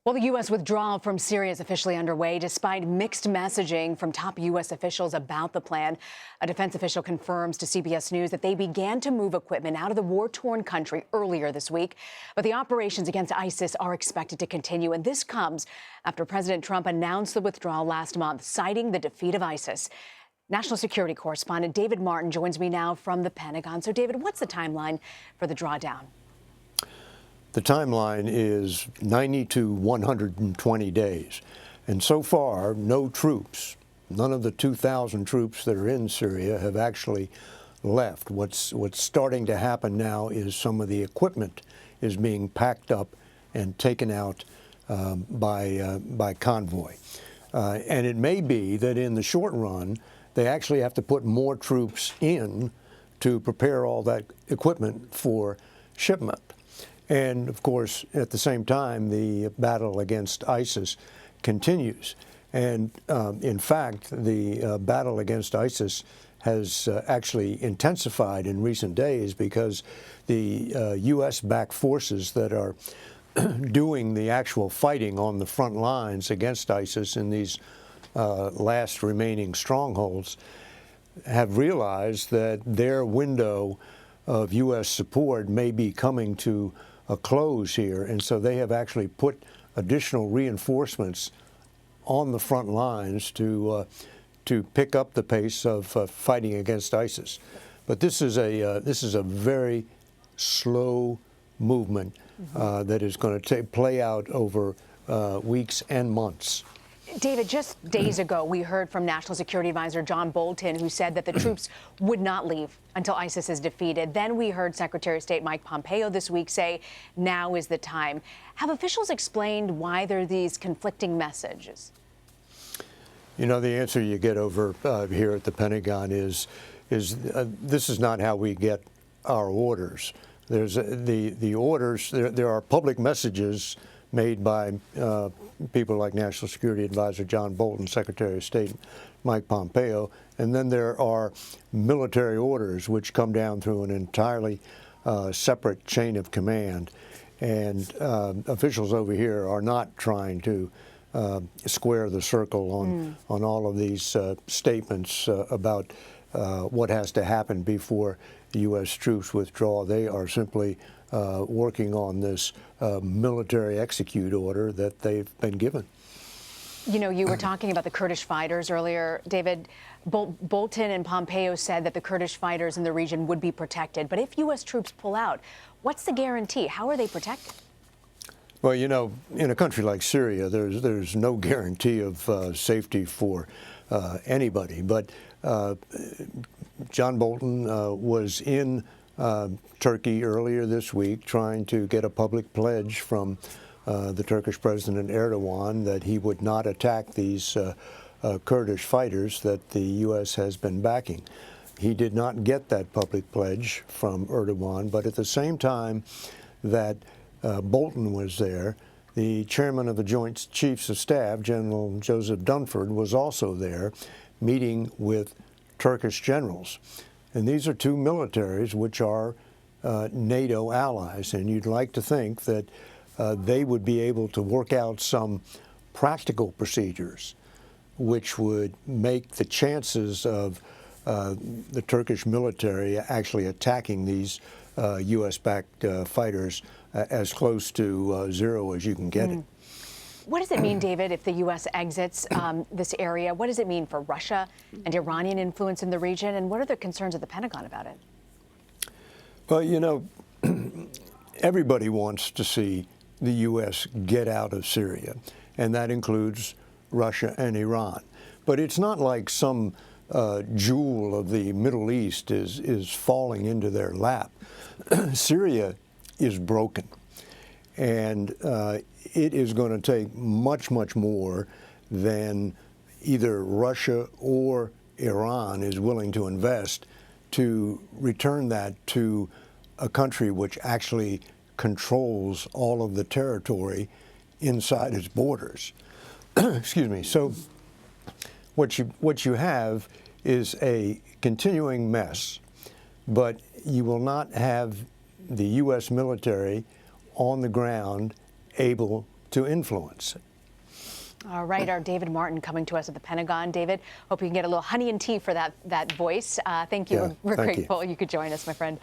Well, the U.S. withdrawal from Syria is officially underway, despite mixed messaging from top U.S. officials about the plan. A defense official confirms to CBS News that they began to move equipment out of the war-torn country earlier this week. But the operations against ISIS are expected to continue, and this comes after President Trump announced the withdrawal last month, citing the defeat of ISIS. National security correspondent David Martin joins me now from the Pentagon. So, David, what's the timeline for the drawdown? The timeline is 90 to 120 days. And so far, no troops, none of the 2,000 troops that are in Syria have actually left. What's starting to happen now is some of the equipment is being packed up and taken out by convoy. And it may be that in the short run, they actually have to put more troops in to prepare all that equipment for shipment. And, of course, at the same time, the battle against ISIS continues. And, in fact, the battle against ISIS has actually intensified in recent days because the U.S.-backed forces that are doing the actual fighting on the front lines against ISIS in these last remaining strongholds have realized that their window of U.S. support may be coming to a close here, and so they have actually put additional reinforcements on the front lines to pick up the pace of fighting against ISIS. But this is a very slow movement that is going to play out over weeks and months. David, just days ago, we heard from National Security Advisor John Bolton, who said that the troops would not leave until ISIS is defeated. Then we heard Secretary of State Mike Pompeo this week say, now is the time. Have officials explained why there are these conflicting messages? You know, the answer you get over here at the Pentagon is this is not how we get our orders. There's the orders, there are public messages made by people like National Security Advisor John Bolton, Secretary of State Mike Pompeo, and then there are military orders which come down through an entirely separate chain of command. And officials over here are not trying to square the circle on all of these statements about what has to happen before the U.S. troops withdraw. They are simply working on this military execute order that they've been given. You know, you were talking about the Kurdish fighters earlier, David. Bolton and Pompeo said that the Kurdish fighters in the region would be protected. But if U.S. troops pull out, what's the guarantee? How are they protected? Well, you know, in a country like Syria, there's no guarantee of safety for anybody. But John Bolton was in Turkey earlier this week trying to get a public pledge from the Turkish President Erdogan that he would not attack these Kurdish fighters that the U.S. has been backing. He did not get that public pledge from Erdogan, but at the same time that Bolton was there, the chairman of the Joint Chiefs of Staff, General Joseph Dunford, was also there meeting with Turkish generals. And these are two militaries which are NATO allies, and you'd like to think that they would be able to work out some practical procedures which would make the chances of the Turkish military actually attacking these U.S.-backed fighters as close to zero as you can get it. What does it mean, David, if the U.S. exits this area? What does it mean for Russia and Iranian influence in the region? And what are the concerns of the Pentagon about it? Well, you know, everybody wants to see the U.S. get out of Syria, and that includes Russia and Iran. But it's not like some jewel of the Middle East is falling into their lap. Syria is broken, and it is going to take much, much more than either Russia or Iran is willing to invest to return that to a country which actually controls all of the territory inside its borders. Excuse me. So what you have is a continuing mess, but you will not have the U.S. military on the ground able to influence. All right, our David Martin coming to us at the Pentagon. David, hope you can get a little honey and tea for that voice. Thank you. Yeah, We're thank you. grateful you could join us, my friend.